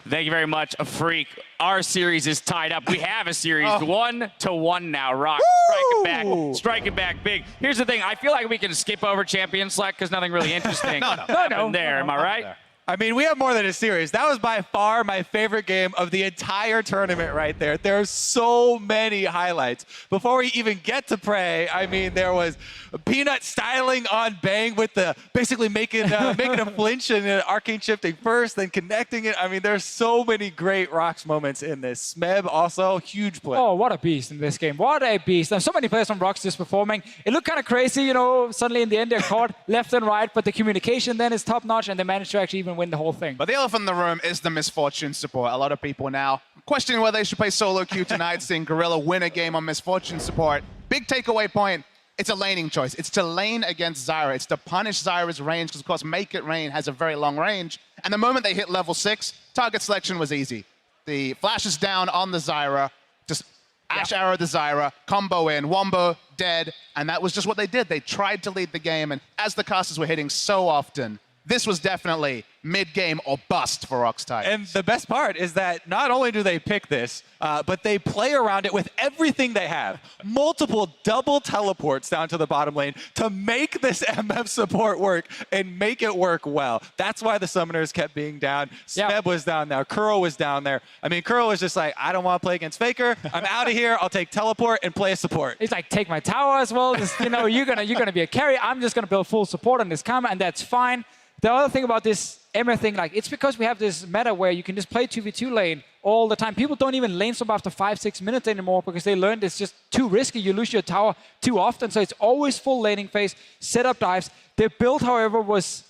Thank you very much, a freak. Our series is tied up. We have a series 1-1 now. ROX striking back big. Here's the thing. I feel like we can skip over Champion Select because nothing really interesting happened there. Am I right? I mean, we have more than a series. That was by far my favorite game of the entire tournament right there. There are so many highlights. Before we even get to Prey, I mean, there was Peanut styling on Bang with the basically making a flinch and arcane shifting first, then connecting it. I mean, there's so many great ROX moments in this. Smeb also, huge play. Oh, what a beast in this game. What a beast. And so many players from ROX just performing. It looked kind of crazy, you know, suddenly in the end they're caught left and right, but the communication then is top-notch and they managed to actually even win the whole thing. But the elephant in the room is the Misfortune support. A lot of people now questioning whether they should play solo queue tonight, seeing Gorilla win a game on Misfortune support. Big takeaway point, it's a laning choice. It's to lane against Zyra. It's to punish Zyra's range, because of course Make It Rain has a very long range. And the moment they hit level 6, target selection was easy. The flash is down on the Zyra, just Ash arrow the Zyra, combo in, Wombo, dead, and that was just what they did. They tried to lead the game, and as the casters were hitting so often, this was definitely mid-game or bust for ROX Tigers. And the best part is that not only do they pick this, but they play around it with everything they have. Multiple double teleports down to the bottom lane to make this MF support work and make it work well. That's why the summoners kept being down. Smeb was down there. Kuro was down there. I mean, Kuro was just like, I don't want to play against Faker. I'm out of here. I'll take teleport and play a support. He's like, take my tower as well. Just, you know, you're gonna be a carry. I'm just gonna build full support on this combo, and that's fine. The other thing about this MF thing, like, it's because we have this meta where you can just play 2v2 lane all the time. People don't even lane swap after 5-6 minutes anymore because they learned it's just too risky. You lose your tower too often, so it's always full laning phase, setup dives. Their build, however, was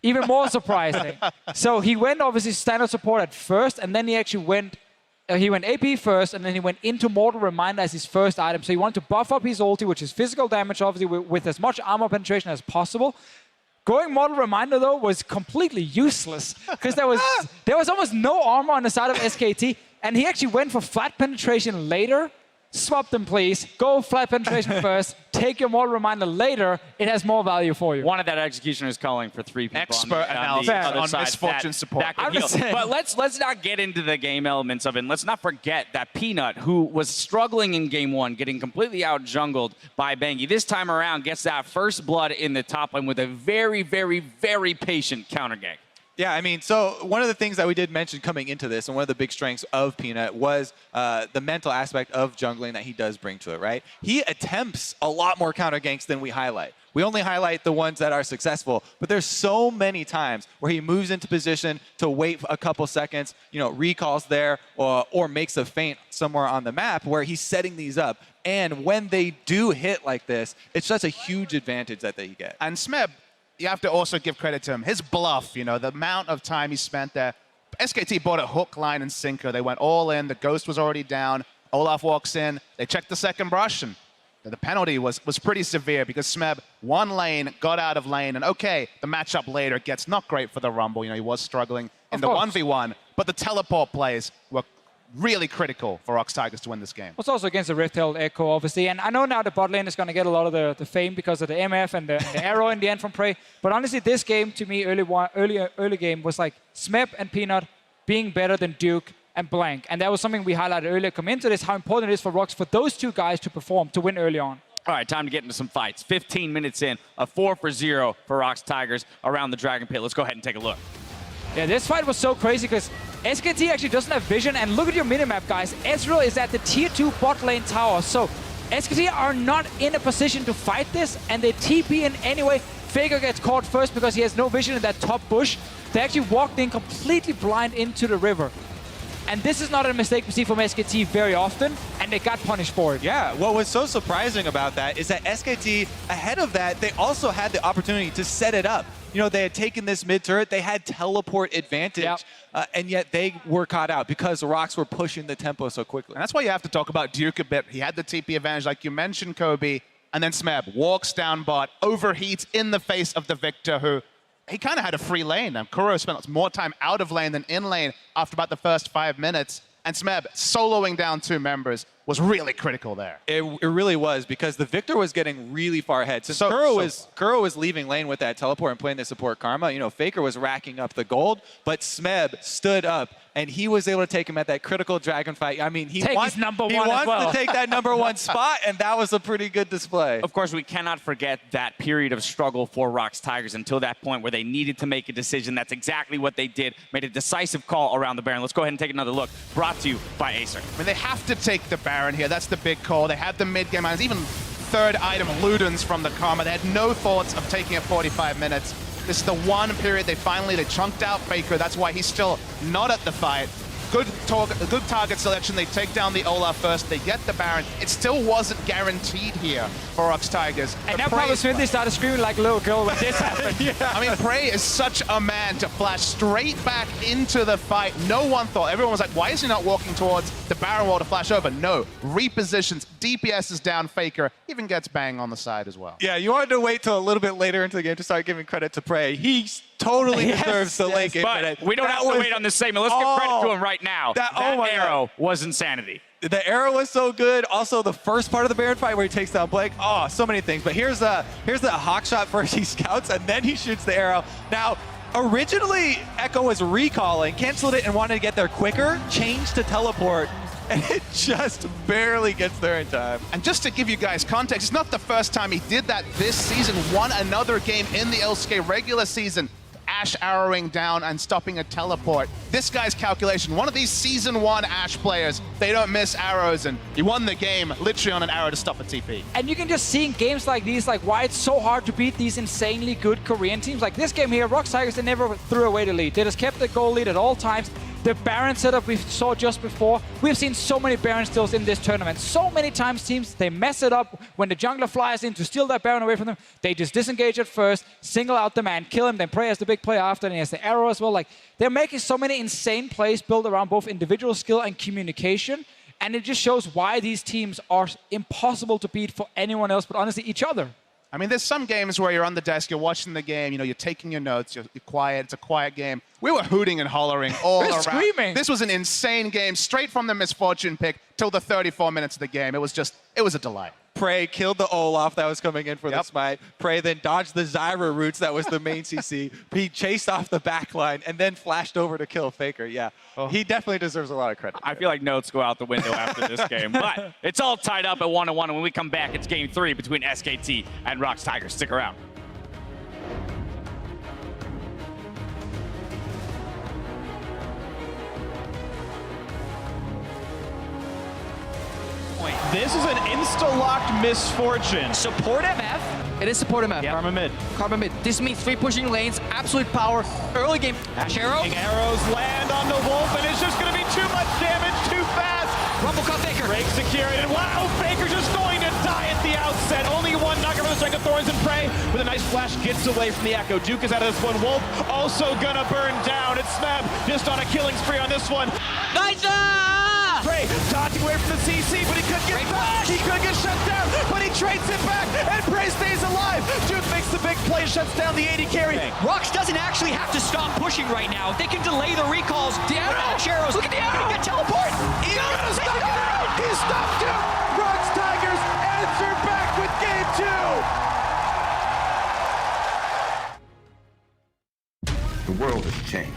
even more surprising. So he went obviously standard support at first, and then he actually went AP first, and then he went into Mortal Reminder as his first item. So he wanted to buff up his ulti, which is physical damage, obviously, with as much armor penetration as possible. Going Mortal Reminder, though, was completely useless because there was almost no armor on the side of SKT, and he actually went for flat penetration later. Swap them, please. Go flat penetration first. Take your Mortal Reminder later. It has more value for you. One of that executioner is calling for 3 people Expert on the other on side. Misfortune support. But let's not get into the game elements of it. And let's not forget that Peanut, who was struggling in game 1, getting completely out-jungled by Bangy, this time around gets that first blood in the top lane with a very, very, very patient counter gank. Yeah, I mean, so one of the things that we did mention coming into this, and one of the big strengths of Peanut was the mental aspect of jungling that he does bring to it, right? He attempts a lot more counter ganks than we highlight. We only highlight the ones that are successful, but there's so many times where he moves into position to wait a couple seconds, you know, recalls there, or makes a feint somewhere on the map where he's setting these up. And when they do hit like this, it's just a huge advantage that they get. And Smeb, you have to also give credit to him. His bluff, you know, the amount of time he spent there. SKT bought a hook, line, and sinker. They went all in. The Ghost was already down. Olaf walks in. They checked the second brush, and the penalty was pretty severe because Smeb, one lane, got out of lane, and okay, the matchup later gets not great for the Rumble. You know, he was struggling in the 1v1, but the teleport plays were really critical for ROX Tigers to win this game. It's also against the Rift-Tailed Echo, obviously. And I know now the bot lane is going to get a lot of the fame because of the MF and the arrow in the end from Prey. But honestly, this game, to me, early game, was like Smeb and Peanut being better than Duke and Blank. And that was something we highlighted earlier coming into this, how important it is for ROX for those two guys to perform, to win early on. All right, time to get into some fights. 15 minutes in, a 4-for-0 for ROX Tigers around the Dragon Pit. Let's go ahead and take a look. Yeah, this fight was so crazy because SKT actually doesn't have vision, and look at your minimap, guys. Ezreal is at the tier 2 bot lane tower, so SKT are not in a position to fight this, and they TP in anyway. Faker gets caught first because he has no vision in that top bush. They actually walked in completely blind into the river. And this is not a mistake we see from SKT very often, and they got punished for it. Yeah, what was so surprising about that is that SKT, ahead of that, they also had the opportunity to set it up. You know, they had taken this mid turret, they had teleport advantage, and yet they were caught out because ROX were pushing the tempo so quickly. And that's why you have to talk about Duke a bit. He had the TP advantage, like you mentioned, Kobe, and then Smeb walks down bot, overheats in the face of the Victor, who he kind of had a free lane. Kuro spent more time out of lane than in lane after about the first 5 minutes. And Smeb soloing down 2 members. was really critical there. It really was, because the Victor was getting really far ahead. Since Kuro was leaving lane with that teleport and playing the support Karma, you know, Faker was racking up the gold, but Smeb stood up and he was able to take him at that critical dragon fight. I mean, he wants to take that #1 spot, and that was a pretty good display. Of course, we cannot forget that period of struggle for ROX Tigers until that point where they needed to make a decision. That's exactly what they did. Made a decisive call around the Baron. Let's go ahead and take another look. Brought to you by Acer. I mean, they have to take the Baron here. That's the big call. They had the mid-game items, even third item Ludens from the Karma. They had no thoughts of taking it 45 minutes. This is the one period they chunked out Faker. That's why he's still not at the fight. Good target selection. They take down the Olaf first. They get the Baron. It still wasn't guaranteed here for ROX Tigers. And now probably Smithy started screaming like a little girl when this happened. I mean, Prey is such a man to flash straight back into the fight. No one thought. Everyone was like, why is he not walking towards the Baron wall to flash over? No. Repositions. DPS is down Faker. Even gets bang on the side as well. Yeah, you wanted to wait till a little bit later into the game to start giving credit to Prey. He totally deserves the late game credit. We don't have to wait on this segment. Let's give credit to him right now. That arrow was insanity. The arrow was so good. Also, the first part of the Baron fight where he takes down Blake. Oh, so many things. But here's the hawk shot first. He scouts and then he shoots the arrow. Now, originally, Echo was recalling, canceled it and wanted to get there quicker, changed to teleport, and it just barely gets there in time. And just to give you guys context, it's not the first time he did that this season. Won another game in the LCK regular season. Ashe arrowing down and stopping a teleport. This guy's calculation, one of these Season 1 Ashe players, they don't miss arrows, and he won the game literally on an arrow to stop a TP. And you can just see in games like these, like why it's so hard to beat these insanely good Korean teams. Like this game here, ROX Tigers, they never threw away the lead. They just kept the goal lead at all times. The Baron setup we saw just before, we've seen so many Baron steals in this tournament. So many times teams, they mess it up when the jungler flies in to steal that Baron away from them. They just disengage at first, single out the man, kill him, then Prey as the big play after, and he has the arrow as well. Like, they're making so many insane plays built around both individual skill and communication, and it just shows why these teams are impossible to beat for anyone else but honestly each other. I mean, there's some games where you're on the desk, you're watching the game, you know, you're taking your notes, you're quiet, it's a quiet game. We were hooting and hollering all around. Screaming. This was an insane game, straight from the misfortune pick till the 34 minutes of the game. It was a delight. Prey killed the Olaf that was coming in for the smite. Prey then dodged the Zyra roots that was the main CC. He chased off the backline and then flashed over to kill Faker. Yeah, he definitely deserves a lot of credit. I feel like notes go out the window after this game. But it's all tied up at 1-1. And when we come back, it's game 3 between SKT and ROX Tigers. Stick around. This is an insta-locked misfortune. Support MF. It is support MF. Yep. Karma mid. Karma mid. This means 3 pushing lanes, absolute power. Early game. Ashe arrow. Arrows land on the Wolf, and it's just going to be too much damage too fast. Rumble cut Faker. Break secured, and wow, Faker's just going to die at the outset. Only one nugget for the Strength of Thorns and Prey. With a nice flash, gets away from the Echo. Juke is out of this one. Wolf also going to burn down. It's Smeb just on a killing spree on this one. Nice! Prey dodging away from the CC, but he could get back. He could get shut down, but he trades it back, and Prey stays alive. Duke makes the big play, shuts down the 80 carry. ROX doesn't actually have to stop pushing right now. They can delay the recalls. The Ashe arrows. Look at the arrow. He can teleport. He's gonna stop it. He stopped him. ROX Tigers answer back with game 2. The world has changed.